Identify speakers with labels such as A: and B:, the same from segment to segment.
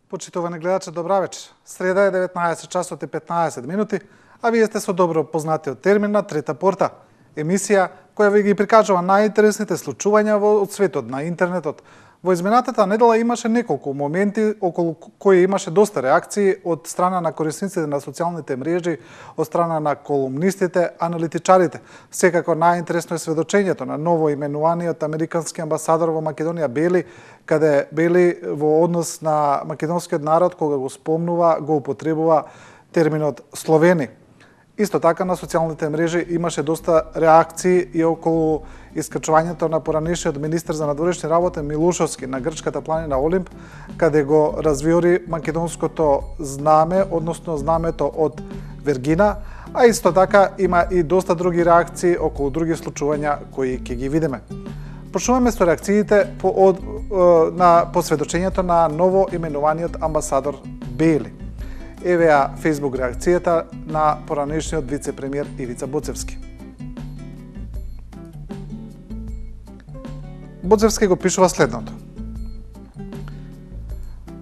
A: Почитувани гледачи, добра вечер. Среда е 19 часот и 15 минути, а вие сте со добро познатиот термин на Трета порта, емисија која ви ги прикажува најинтересните случувања од светот на интернетот. Во изминатата недела имаше неколку моменти околу кои имаше доста реакции од страна на корисниците на социјалните мрежи, од страна на колумнистите, аналитичарите. Секако најинтересно е сведочењето на ново именуваниот американски амбасадор во Македонија Бели, каде Бели во однос на македонскиот народ кога го спомнува, го употребува терминот Словени. Исто така на социјалните мрежи имаше доста реакции и околу искачувањето на поранешниот министер за надворешни работи Милушовски на грчката планина Олимп, каде го развиори македонското знаме, односно знамето од Вергина, а исто така има и доста други реакции околу други случувања кои ќе ги видиме. Почнуваме со реакциите на посведочењето на ново именуваниот амбасадор Бели. Еве ја Facebook реакцијата на поранешниот вице-премиер Ивица Боцевски. Боцевски го пишува следното.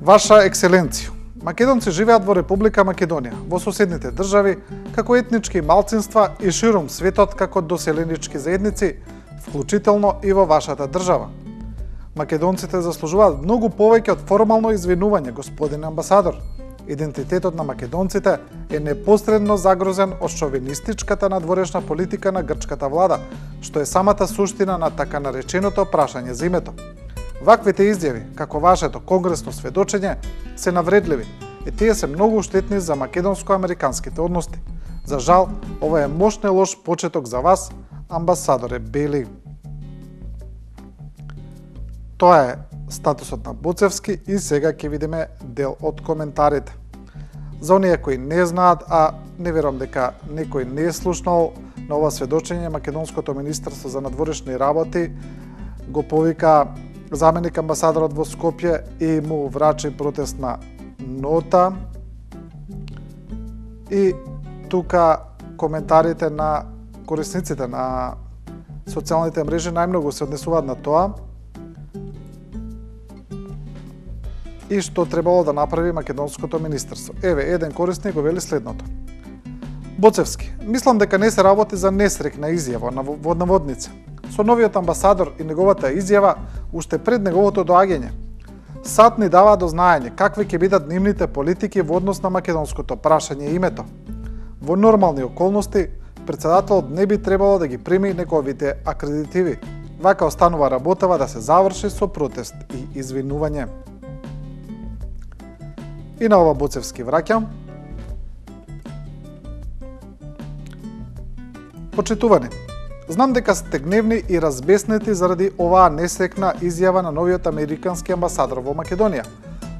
A: Ваша екселенцијо, македонци живеат во Република Македонија, во соседните држави, како етнички малцинства и ширум светот како доселенички заедници, вклучително и во вашата држава. Македонците заслужуваат многу повеќе од формално извинување, господин амбасадор. Идентитетот на македонците е непосредно загрозен од шовинистичката надворешна политика на грчката влада, што е самата суштина на така нареченото прашање за името. Ваквите изјави, како вашето конгресно сведочење, се навредливи и тие се многу штетни за македонско-американските односи. За жал, ова е мощно лош почеток за вас, амбасадоре Бели. Тоа е статусот на Боцевски и сега ќе видиме дел од коментарите. За оние кои не знаат, а не верувам дека некој не е слушнал на ова сведочење, Македонското министерство за надворешни работи го повика заменик амбасадорот во Скопје и му врачи протестна нота. И тука коментарите на корисниците на социјалните мрежи најмногу се однесуваат на тоа и што требало да направи Македонското министерство. Еве, еден корисник го вели следното. Боцевски, мислам дека не се работи за несрекна изјава во наводница. Со новиот амбасадор и неговата изјава, уште пред неговото доаѓање, САД ни дава до знаење какви ќе бидат нивните политики во однос на македонското прашање и името. Во нормални околности, председателот не би требало да ги прими неговите акредитиви. Вака останува работава да се заврши со протест и извинување. И на ова Боцевски враќам. Почитувани, знам дека сте гневни и разбеснети заради оваа несрекна изјава на новиот американски амбасадор во Македонија,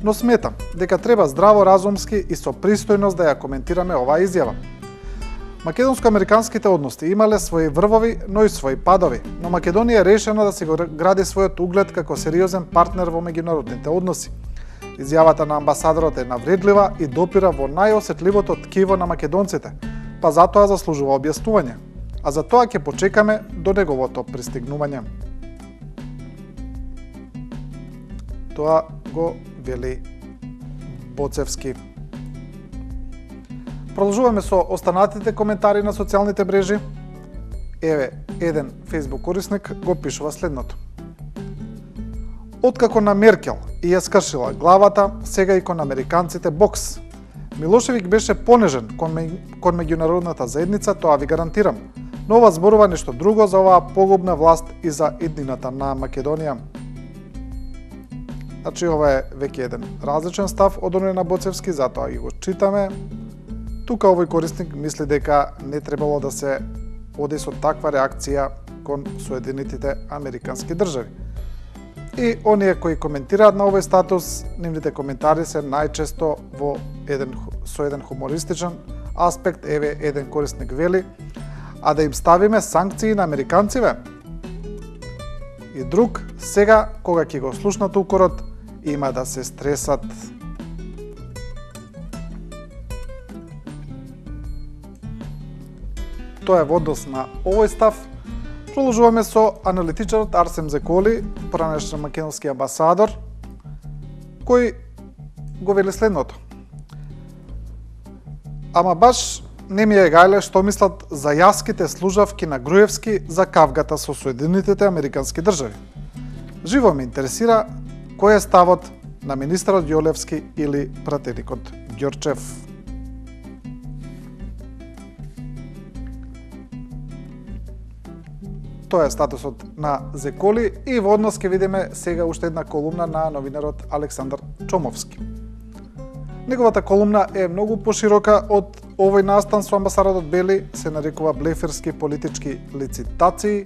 A: но сметам дека треба здраво разумски и со пристојност да ја коментираме оваа изјава. Македонско-американските односи имале своји врвови, но и своји падови, но Македонија е решена да се го гради својот углед како сериозен партнер во меѓународните односи. Изјавата на амбасадорот е навредлива и допира во најосетливото ткиво на македонците, па затоа заслужува објаснување, а за тоа ќе почекаме до неговото пристигнување. Тоа го вели Боцевски. Продолжуваме со останатите коментари на социјалните мрежи. Еве, еден Facebook корисник го пишува следното. Откако на Меркел и ја скршила главата, сега и кон американците бокс. Милошевик беше понежен кон меѓународната заедница, тоа ви гарантирам. Но ова зборува нешто друго за оваа погубна власт и за иднината на Македонија. Значи, ова е веќе еден различен став од оној на Боцевски, затоа и го читаме. Тука овој корисник мисли дека не требало да се оди со таква реакција кон Соединетите американски држави. И оние кои коментираат на овој статус, нивните коментари се најчесто со еден хумористичен аспект. Еве, еден корисник вели, а да им ставиме санкции на американциве? И друг, сега, кога ќе го слушнат укорот, има да се стресат. Тоа е во однос на овој став. Продолжуваме со аналитичарот Арсем Зеколи, поранешен македонски амбасадор, кој го вели следното. Ама баш не ми е гајле што мислат за јаските служавки на Груевски за кавгата со Соединетите Американски држави. Живо ме интересира кој е ставот на министерот Јолевски или пратеникот Ѓорчев. Тоа е статусот на Зеколи и во однос ќе видиме сега уште една колумна на новинарот Александар Чомовски. Неговата колумна е многу поширока од овој настан со амбасадорот Бели, се нарекува блеферски политички лицитации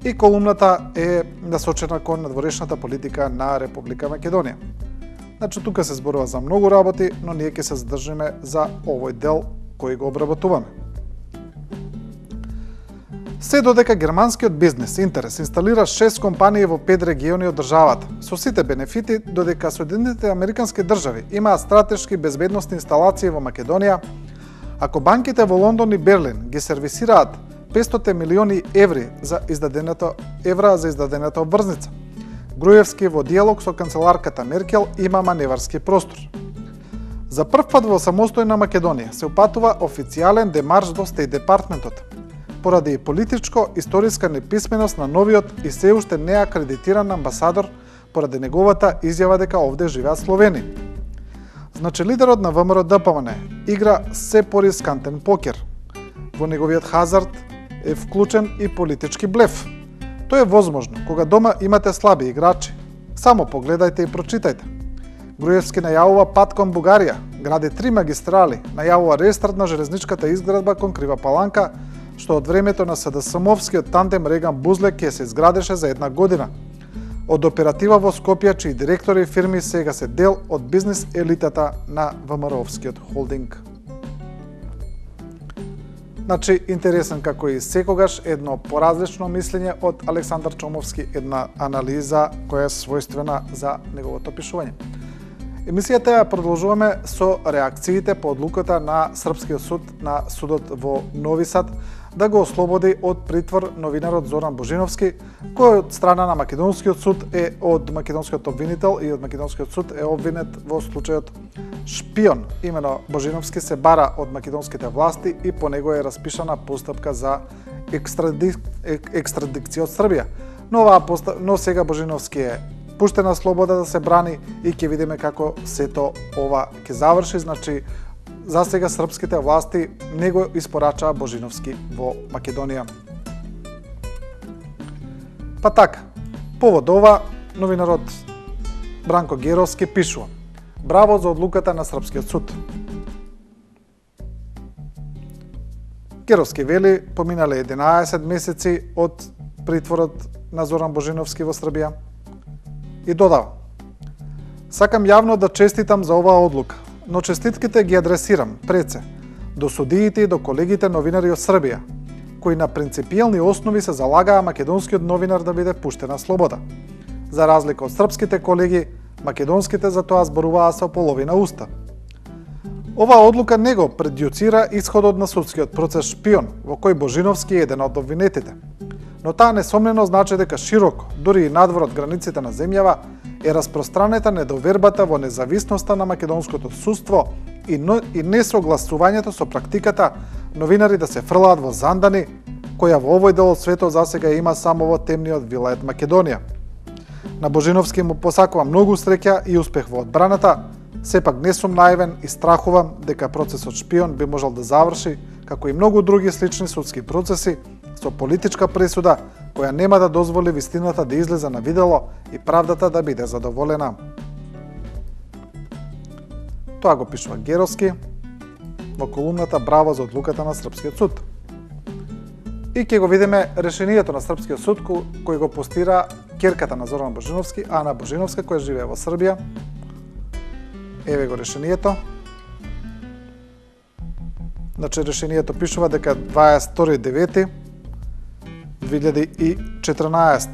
A: и колумната е насочена кон надворешната политика на Република Македонија. Значи, тука се зборува за многу работи, но ние ќе се задржиме за овој дел кој го обработуваме. Се додека германскиот бизнес интерес инсталира 6 компании во 5 региони од државата, со сите бенефити, додека Соединетите Американски држави имаат стратешки безбедносни инсталации во Македонија, ако банките во Лондон и Берлин ги сервисираат 500 милиони еври за издадената обврзница, Груевски во диалог со канцеларката Меркел има маневарски простор. За прв пат во самостојна Македонија се упатува официјален демарш до Стејт департментот, поради политичко-историска неписменост на новиот и се уште неакредитиран амбасадор поради неговата изјава дека овде живеат Словени. Значи, лидерот на ВМРО ДПМН игра се порискантен покер. Во неговиот хазард е вклучен и политички блеф. Тоа е возможно кога дома имате слаби играчи. Само погледајте и прочитајте. Груевски најавува пат кон Бугарија, гради 3 магистрали, најавува рестарт на железничката изградба кон Крива Паланка, што од времето на СДСМовскиот тандем Реган Бузлек ќе се изградеше за 1 година. Од оператива во Скопје, чии директори и фирми сега се дел од бизнес елитата на ВМРО-овскиот холдинг. Значи, интересен како и секогаш, едно поразлично мислење од Александар Чомовски, една анализа која е својствена за неговото пишување. Емисијата ја продолжуваме со реакциите по одлуката на Српскиот суд на судот во Нови Сад да го ослободи од притвор новинарот Зоран Божиновски, кој од страна на Македонскиот суд е од македонскиот обвинител и од Македонскиот суд е обвинет во случајот шпион. Имено Божиновски се бара од македонските власти и по него е распишана постапка за екстрадикција од Србија. Но сега Божиновски е пуштен на слобода да се брани и ќе видиме како сето ова ќе заврши. Значи, за сега српските власти не го испорачаа Божиновски во Македонија. Па така, повод ова, новинарот Бранко Геровски пишува: браво за одлуката на Српскиот суд. Геровски вели, поминале 11 месеци од притворот на Зоран Божиновски во Србија и додава: сакам јавно да честитам за оваа одлука, но честитките ги адресирам пред се до судиите и до колегите новинари од Србија, кои на принципијални основи се залагаа македонскиот новинар да биде пуштен на слобода. За разлика од српските колеги, македонските за тоа зборуваа со половина уста. Оваа одлука не го преджуцира исходот на судскиот процес шпион, во кој Божиновски е еден од обвинетите. Но таа несомнено значи дека широко, дури и надвор од границите на земјава, е распространета недовербата во независноста на македонското судство и несогласувањето со практиката новинари да се фрлаат во зандани, која во овој дел од светот засега има само во темниот вилает Македонија. На Божиновски му посакувам многу среќа и успех во одбраната, сепак не сум наивен и страхувам дека процесот шпион би можел да заврши, како и многу други слични судски процеси, со политичка пресуда која нема да дозволи вистината да излезе на видело и правдата да биде задоволена. Тоа го пишува Геровски во колумната Браво за одлуката на Српскиот суд. И ќе го видиме решението на Српскиот суд кој го постира ќерката на Зоран Божиновски, Ана Божиновска, која живее во Србија. Еве го решението. Значи, решението пишува дека 22.9.2014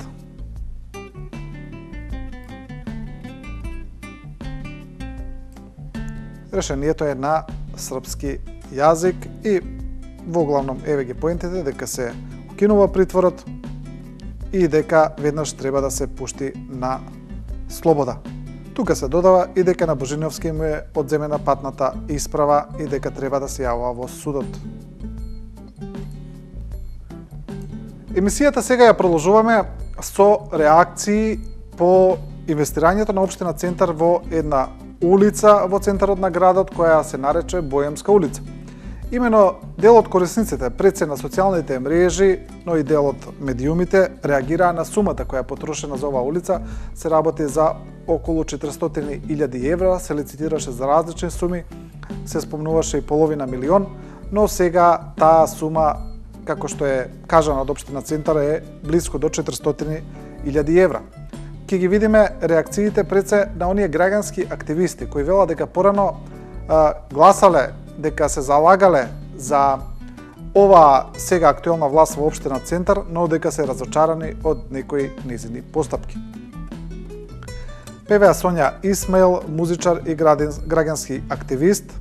A: решението е на српски јазик и во главном еве ги поентите дека се укинува притворот и дека веднаш треба да се пушти на слобода. Тука се додава и дека на Божиновски му е одземена патната исправа и дека треба да се јавува во судот. Емисијата сега ја продолжуваме со реакции по инвестирањето на општина Центар во една улица во центарот на градот која се нарече Боемска улица. Имено дел од корисниците пред се на социјалните мрежи, но и дел од медиумите реагираа на сумата која е потрошена за оваа улица. Се работи за околу 400.000 евра, се лицитираше за различни суми, се спомнуваше и половина милион, но сега таа сума, како што е кажана од општина Центар, е близко до 400.000 евра. Ке ги видиме реакциите пред се на оние граѓански активисти кои велат дека порано гласале, дека се залагале за оваа сега актуелна власт во општина Центар, но дека се разочарани од некои незини постапки. ПВА Сонја Исмаил, музичар и граѓански активист,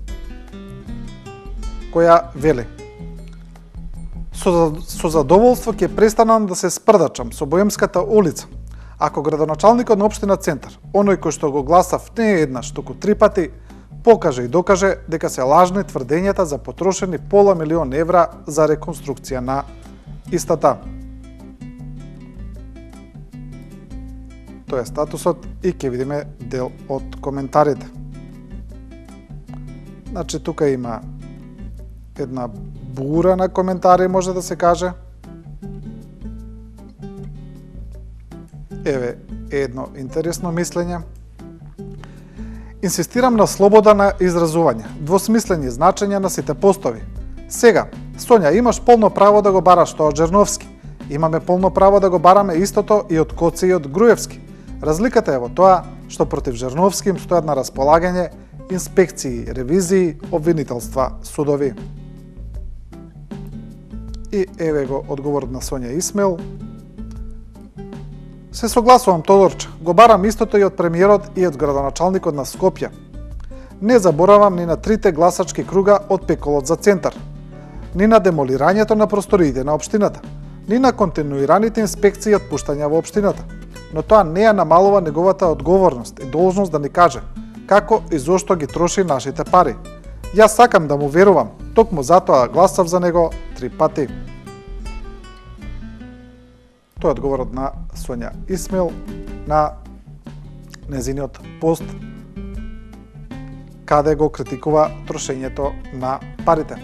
A: која вели: Со задоволство ќе престанам да се спрдачам со Боемската улица. Ако градоначалникот на општина Центар, оној кој што го гласав не еднаш, туку 3 пати, покаже и докаже дека се лажни тврдењата за потрошени пола милион евра за реконструкција на истата. Тоа е статусот и ќе видиме дел од коментарите. Значи, тука има една бура на коментари, може да се каже. Еве едно интересно мислење. Инсистирам на слобода на изразување, двосмислени значења на сите постови. Сега, Сонја, имаш полно право да го бараш тоа од Жерновски. Имаме полно право да го бараме истото и од Коци и од Груевски. Разликата е во тоа што против Жерновски им стојат на располагање инспекции, ревизии, обвинителства, судови. И еве го одговорот на Сонја Исмаил. Се согласувам, Тодорче, го барам истото и од премиерот и од градоначалникот на Скопје. Не заборавам ни на 3 гласачки круга од пеколот за Центар, ни на демолирањето на просториите на општината, ни на континуираните инспекции и отпуштања во општината. Но тоа не ја намалува неговата одговорност и должност да ни каже како и зошто ги троши нашите пари. Јас сакам да му верувам, токму затоа гласав за него 3 пати. Тоа е одговорот на Сонја Исмаил на незиниот пост каде го критикува трошењето на парите.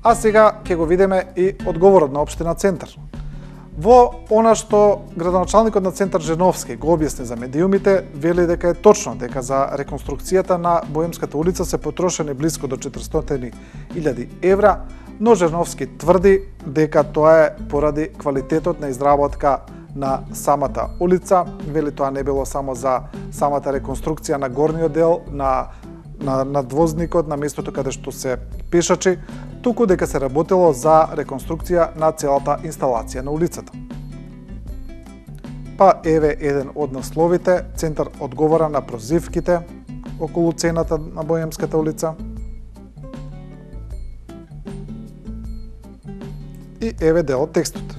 A: А сега ќе го видиме и одговорот на општина Центар. Во она што градоначалникот на Центар Жерновски го објасни за медиумите, вели дека е точно дека за реконструкцијата на Боемската улица се потрошени близко до 400.000 евра, но Жерновски тврди дека тоа е поради квалитетот на изработка на самата улица. Вели тоа не било само за самата реконструкција на горниот дел, на надвозникот, на местото каде што се пешачи, туку дека се работело за реконструкција на целата инсталација на улицата. Па еве еден од насловите, Центар одговора на прозивките околу цената на Боемската улица. И еве дел од текстот.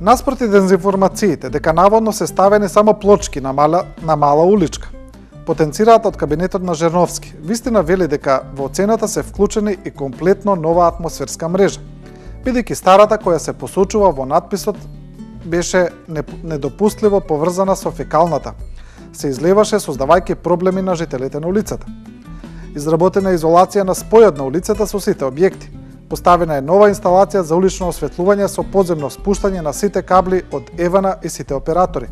A: Наспроти дезинформациите дека наводно се ставени само плочки на мала уличка, потенцираат од кабинетот на Жерновски. Вистина вели дека во цената се вклучени и комплетно нова атмосферска мрежа, бидејќи старата која се посочува во надписот беше недопустливо поврзана со фекалната. Се излеваше создавајќи проблеми на жителите на улицата. Изработена е изолација на спојот на улицата со сите објекти. Поставена е нова инсталација за улично осветлување со подземно спуштање на сите кабли од Евана и сите оператори.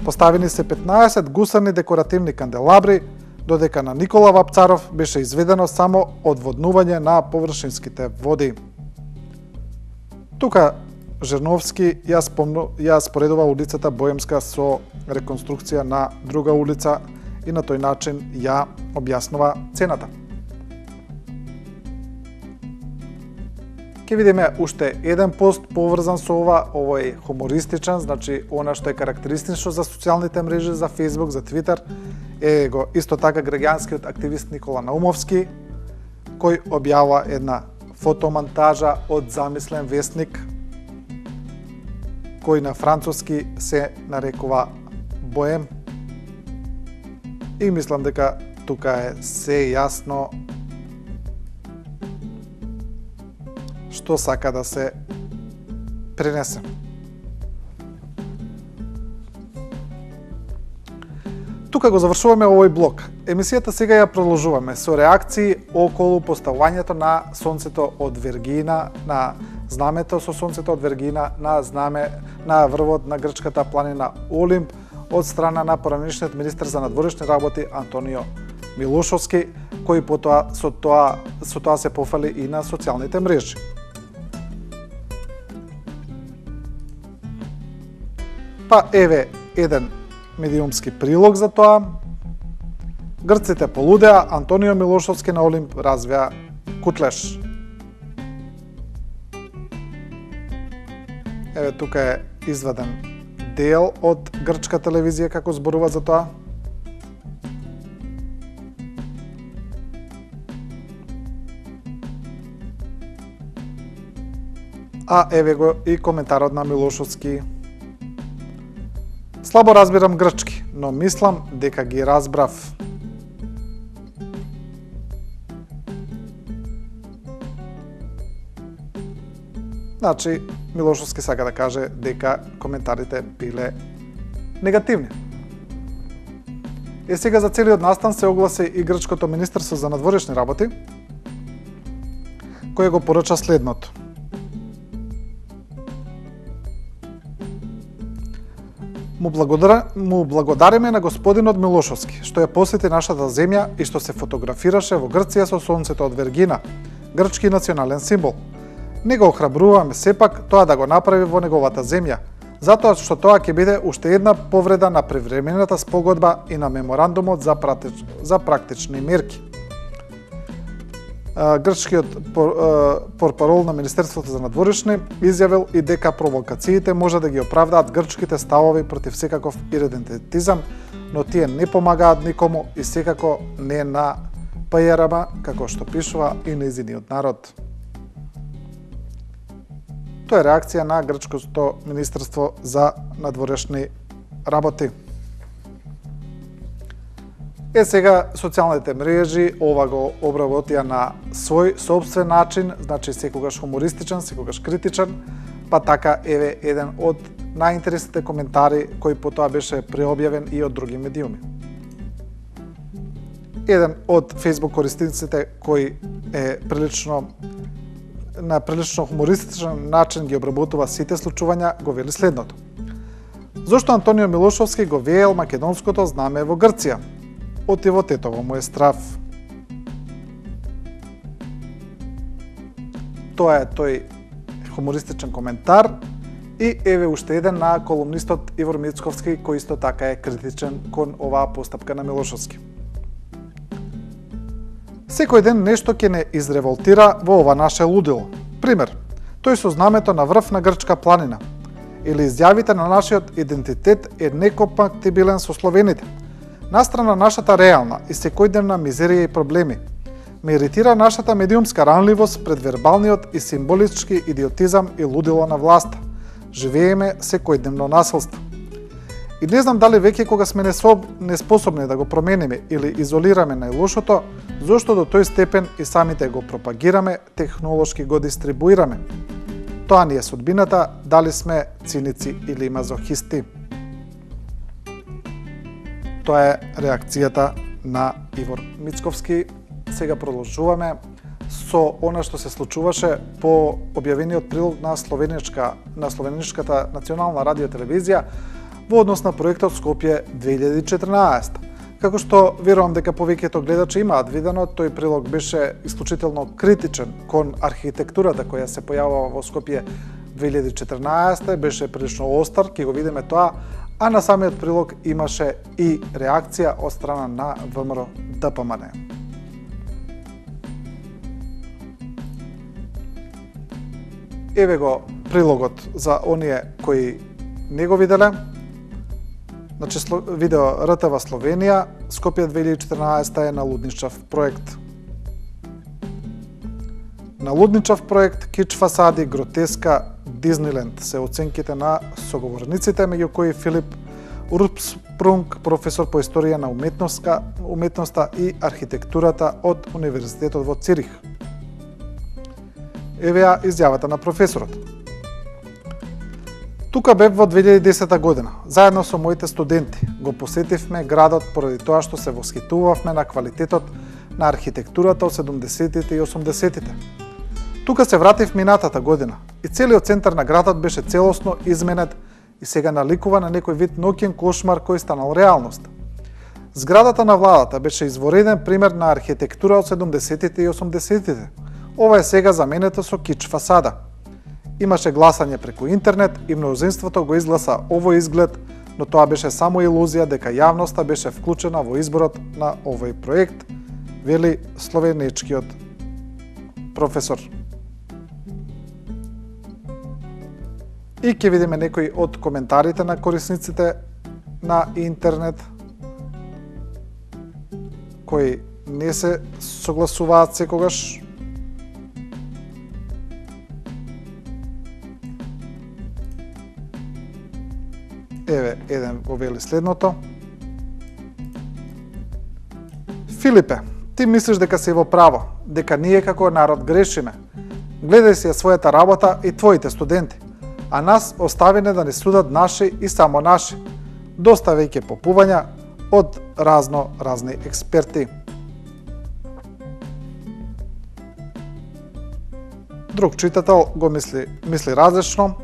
A: Поставени се 15 гусарни декоративни канделабри, додека на Никола Вапцаров беше изведено само одводнување на површинските води. Тука Жерновски ја споредува улицата Боемска со реконструкција на друга улица и на тој начин ја објаснува цената. Ке видиме уште еден пост поврзан со ова, овој хумористичен, значи она што е карактеристично за социјалните мрежи, за Facebook, за Twitter, е го исто така граѓанскиот активист Никола Наумовски, кој објавува една фотомонтажа од замислен вестник, кој на француски се нарекува Боем, И мислам дека тука е се јасно што сака да се пренесе. Тука го завршуваме овој блок. Емисијата сега ја продолжуваме со реакции околу поставувањето на сонцето од Вергина, на знамето со сонцето од Вергина на знаме на врвот на грчката планина Олимп од страна на поранешниот министер за надворешни работи Антонио Милошовски, кој потоа со тоа се пофали и на социјалните мрежи. Па еве еден медиумски прилог за тоа. Грците полудеа, Антонио Милошовски на Олимп развија кутлеш. Еве тука е изваден дел од грчка телевизија како зборува за тоа. А еве го и коментарот на Милошовски. Слабо разбирам грчки, но мислам дека ги разбрав. Значи, Милошовски сака да каже дека коментарите биле негативни. И сега за целиот настан се огласи и грчкото министерство за надворешни работи, кој го порача следното. Му благодариме на господинот Милошовски, што ја посети нашата земја и што се фотографираше во Грција со сонцето од Вергина, грчки национален символ. Не го охрабруваме сепак тоа да го направи во неговата земја, затоа што тоа ќе биде уште една повреда на превремената спогодба и на меморандумот за практични мерки. Грчкиот портпарол на Министерството за надворешни изјавил и дека провокациите може да ги оправдаат грчките ставови против секаков идентитизам, но тие не помагаат никому и секако не на ПЈРМ, како што пишува и нејзиниот народ. Тоа е реакција на грчкото Министерство за надворешни работи. Сега социјалните мрежи ова го обработија на свој собствен начин, значи секогаш хумористичен, секогаш критичен, па така еве еден од најинтересните коментари кој потоа беше преобјавен и од други медиуми. Еден од Facebook користниците кој е на прилично хумористичен начин ги обработува сите случувања, го вели следното. Зошто Антонио Милошовски го веел македонското знаме во Грција? Отиво тетово му е страв. Тоа е тој хумористичен коментар и еве уште еден на колумнистот Ивор Мицковски, кој исто така е критичен кон оваа постапка на Милошовски. Секој ден нешто ќе не изреволтира во ова наше лудило. Пример, тој со знамето на врв на грчка планина. Или изјавите на нашиот идентитет е некомпатибилен со словените. Настрана нашата реална и секојдневна мизерија и проблеми. Ме иритира нашата медиумска ранливост пред вербалниот и символички идиотизам и лудило на власта. Живееме секојдневно насилство. И не знам дали веќе кога сме неспособни да го промениме или изолираме најлошото, зошто до тој степен и самите го пропагираме, технолошки го дистрибуираме. Тоа ни е судбината, дали сме циници или мазохисти. Тоа е реакцијата на Ивор Мицковски. Сега продолжуваме со она што се случуваше по објавениот прилог на Словеничката национална радиотелевизија во однос на проектот Скопје 2014. Како што верувам дека повеќето гледачи имаат видено, тој прилог беше исклучително критичен кон архитектурата која се појавува во Скопје 2014, беше прилично остар, ќе го видиме тоа, а на самиот прилог имаше и реакција од страна на ВМРО ДПМН. Еве го прилогот за оние кои не го виделе. Значи, видео РТВ Словенија, Скопје 2014 е налудничав проект. Налудничав проект, кич фасади, гротеска, Дизниленд се оценките на соговорниците, меѓу кои Филип Урспрунг, професор по историја на уметноста и архитектурата од Универзитетот во Цирих. Еве ја изјавата на професорот. Тука бев во 2010 година. Заедно со моите студенти го посетивме градот поради тоа што се восхитувавме на квалитетот на архитектурата од 70-тите и 80-тите. Тука се вратив минатата година и целиот центар на градот беше целосно изменет и сега наликува на некој вид ноќен кошмар кој станал реалност. Зградата на владата беше извореден пример на архитектура од 70-тите и 80-тите. Ова е сега заменето со кич фасада. Имаше гласање преку интернет и мнозинството го изгласа овој изглед, но тоа беше само илузија дека јавноста беше вклучена во изборот на овој проект, вели словенечкиот професор. И ќе видиме некои од коментарите на корисниците на интернет кои не се согласуваат секогаш. Еве, еден го вели следното. Филипе, ти мислиш дека си во право, дека ние како народ грешиме. Гледај си ја својата работа и твоите студенти, а нас оставине да ни судат наши и само наши, доставајќи попувања од разни експерти. Друг читател го мисли различно.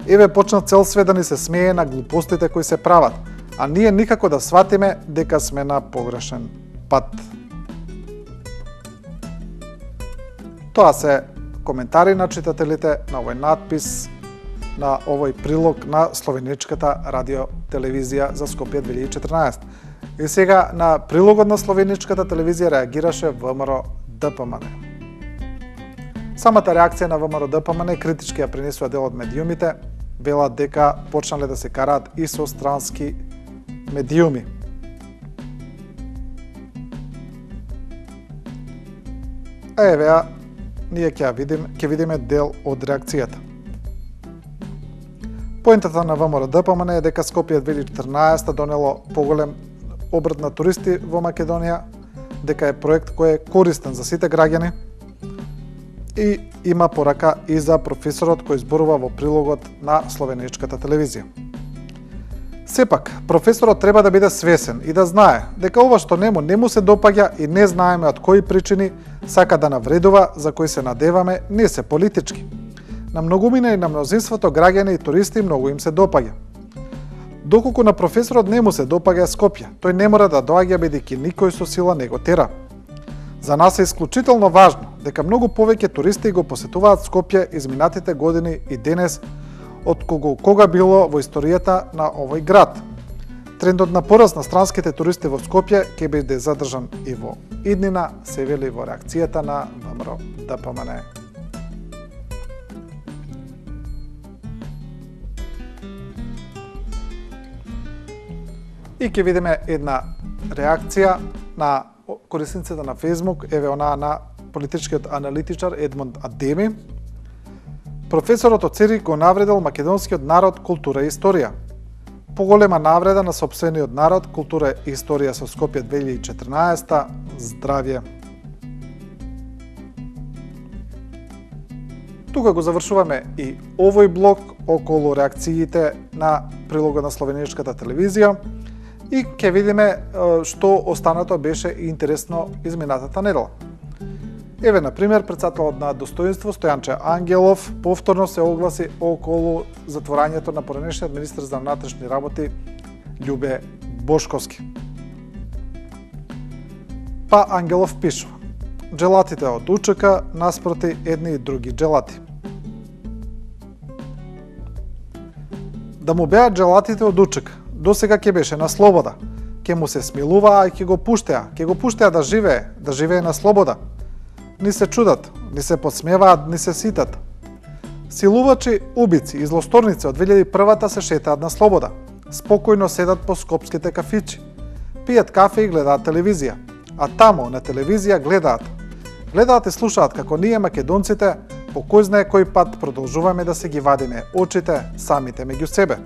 A: Еве почна цел свет да ни се смее на глупостите кои се прават, а ние никако да сватиме дека сме на погрешен пат. Тоа се коментари на читателите на овој надпис, на овој прилог на словенечката радио телевизија за Скопје 2014. И сега на прилогот на словенечката телевизија реагираше ВМРО ДПМН. Самата реакција на ВМРО ДПМН критички ја пренесува дел од медиумите, велат дека почнале да се караат и со странски медиуми. Еве ја, ние ќе видиме дел од реакцијата. Поентата на ВМРО ДПМН е дека Скопје 2014 донело поголем обрт на туристи во Македонија, дека е проект кој е користен за сите граѓани и има порака и за професорот кој зборува во прилогот на словенечката телевизија. Сепак, професорот треба да биде свесен и да знае дека ова што не му се допаѓа и не знаеме од кои причини сака да навредува, за кои се надеваме, не се политички. На многумина и на мнозинството граѓани и туристи многу им се допаѓа. Доколку на професорот не му се допаѓа Скопје, тој не мора да доаѓа бидејќи никој со сила не го тера. За нас е исклучително важно дека многу повеќе туристи го посетуваат Скопје изминатите години и денес од кога било во историјата на овој град. Трендот на пораст на странските туристи во Скопје ќе биде задржан и во иднина, се вели во реакцијата на ВМРО ДПМН. И ќе видиме една реакција на корисниците на Facebook, еве онаа на политичкиот аналитичар Едмунд Адеми. Професорот од Цирих го навредил македонскиот народ, култура и историја. Поголема навреда на сопствениот народ, култура и историја со Скопје 2014, здравје. Тука го завршуваме и овој блок околу реакциите на прилогот на словенечката телевизија и ќе видиме што останато беше интересно изминатата недела. Еве, например, председателот на Достоинство Стојанче Ангелов повторно се огласи околу затворањето на поранешниот министер за внатрешни работи Љубе Бошковски. Па Ангелов пишува: джелатите од УЧК наспроти едни и други джелати. Да му беа джелатите од УЧК, досега ќе беше на слобода, ќе му се смилуваа и ќе го пуштеа да живее на слобода. Ни се чудат, ни се подсмеваат, ни се ситат. Силувачи, убици и злосторници од 2001-та се шетаат на слобода. Спокојно седат по скопските кафичи. Пијат кафе и гледаат телевизија. А тамо на телевизија гледаат и слушаат како ние македонците по кој знае кој пат продолжуваме да се ги вадиме очите самите меѓу себе.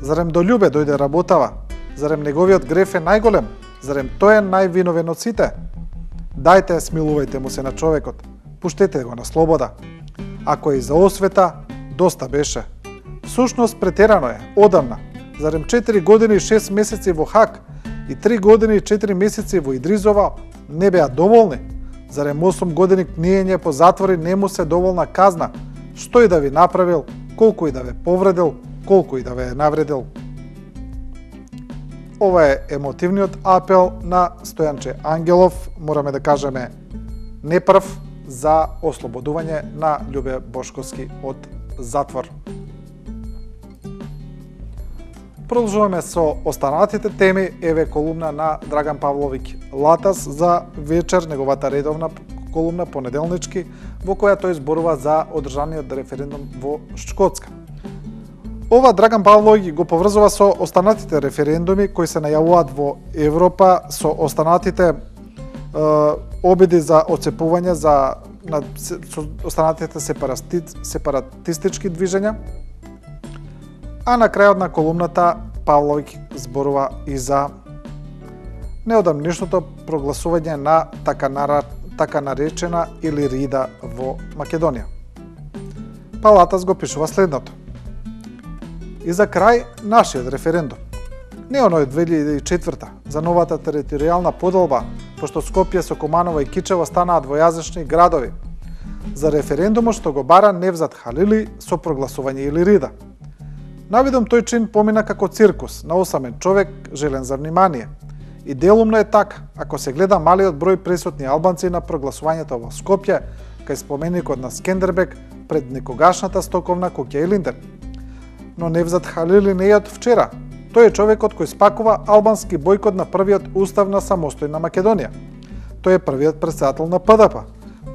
A: Зарем до љубе дојде работава? Зарем неговиот греф е најголем? Зарем тој е највиновен од сите? Дајте, смилувајте му се на човекот. Пуштете го на слобода. Ако е и за освета, доста беше. Всушност претерано е, одамна. Зарем 4 години и 6 месеци во Хаг и 3 години и 4 месеци во Идризова не беа доволни? Зарем 8 години книење по затвори не му се доволна казна? Што и да ви направил, колку и да ве повредил, колку и да ве навредил? Ова е емотивниот апел на Стојанче Ангелов, мораме да кажеме не прв, за ослободување на Љубе Бошковски од затвор. Продолжуваме со останатите теми. Еве колумна на Драган Павловиќ Латас за вечер, неговата редовна колумна понеделнички, во која тој зборува за одржаниот референдум во Шкотска. Ова Драган Павловиќ го поврзува со останатите референдуми кои се најавуваат во Европа, со останатите обиди за оцепување со останатите сепаратистички движења. А на крајот на колумната Павловиќ зборува и за неодамнешното прогласување на така наречена Илирида во Македонија. Палатас го пишува следното. И за крај нашиот референдум. Не оној од 2004 за новата територијална поделба, пошто Скопје, Сокоманово и Кичево станаат двојазични градови. За референдумот што го бара Невзат Халили со прогласување Илирида. Навидом тој чин помина како циркус на осамен човек желен за внимание. И делумно е така, ако се гледа малиот број присутни албанци на прогласувањето во Скопје, кај споменикот на Скендербек пред некогашната стоковна куќа Илинден. Но Невзат Халили не е од вчера. Тој е човекот кој спакува албански бојкот на првиот устав на самостојна Македонија. Тој е првиот претседател на ПДП.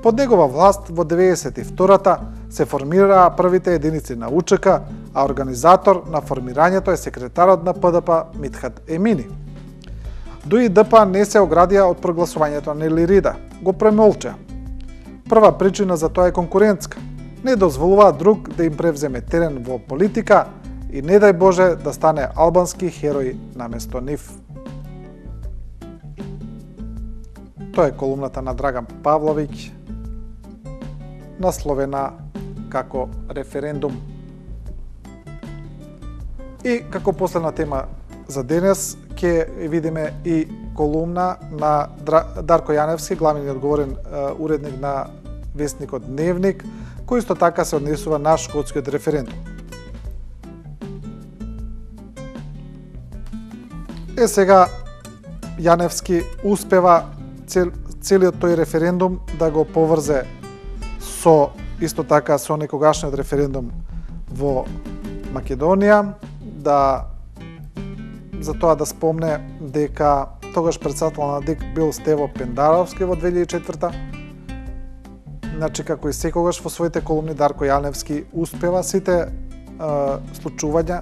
A: Под негова власт во 92-та се формираа првите единици на УЧК, а организатор на формирањето е секретарот на ПДП Митхат Емини. Дуи ДП не се оградија од прогласувањето на Илирида, го премолчеа. Прва причина за тоа е конкурентска. Не дозволуваат друг да им превземе терен во политика и не дај Боже да стане албански херој наместо нив. Тоа е колумната на Драган Павловиќ, насловена како референдум. И како последна тема за денес ќе видиме и колумна на Дарко Јаневски, главниот одговорен уредник на весникот Дневник, кој исто така се однесува на шкотскиот референдум. Сега Јаневски успева целиот тој референдум да го поврзе со исто така со некогашниот референдум во Македонија, за тоа да спомне дека тогаш председател на ДИК бил Стево Пендаровски во 2004-та. Значи, како и секогаш во своите колумни, Дарко Јаневски успева сите случувања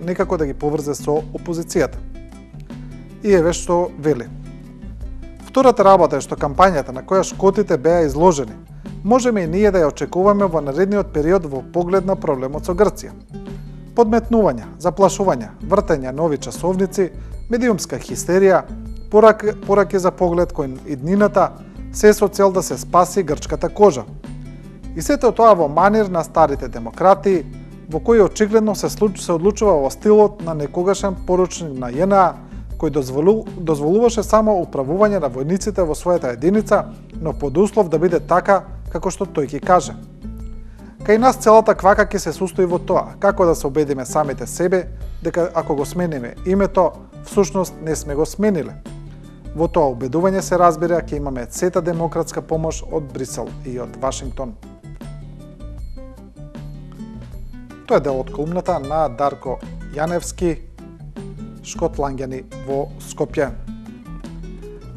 A: некако да ги поврзе со опозицијата. И еве што вели. Втората работа е што кампањата на која шкотите беа изложени, можеме и ние да ја очекуваме во наредниот период во поглед на проблемот со Грција. Подметнувања, заплашувања, вртење нови часовници, медиумска хистерија, пораки за поглед кон иднината, се со цел да се спаси грчката кожа. И сето тоа во манир на старите демократи, во кои очигледно се одлучува во стилот на некогашен поручник на ЈНА, кој дозволуваше само управување на војниците во својата единица, но под услов да биде така како што тој ќе каже. Кај нас целата квака ќе се состои во тоа, како да се убедиме самите себе дека ако го смениме името, всушност не сме го смениле. Во тоа убедување се разбира ќе имаме сета демократска помош од Брисел и од Вашингтон. Тоа е дел од колумната на Дарко Јаневски, шкотланѓани во Скопје.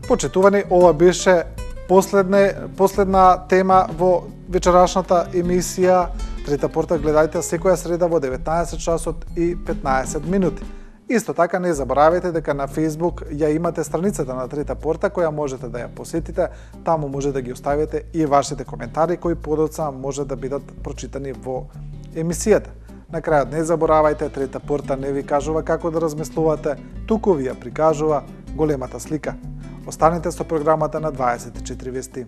A: Почитувани, ова беше последна тема во вечерашната емисија Трета порта. Гледајте секоја среда во 19 часот и 15 минути. Исто така не заборавајте дека на Facebook ја имате страницата на Трета порта која можете да ја посетите. Таму може да ги оставите и вашите коментари кои подоцна може да бидат прочитани во емисијата. На крајот не заборавајте, Трета порта не ви кажува како да размислувате, туку ви ја прикажува големата слика. Останете со програмата на 24 вести.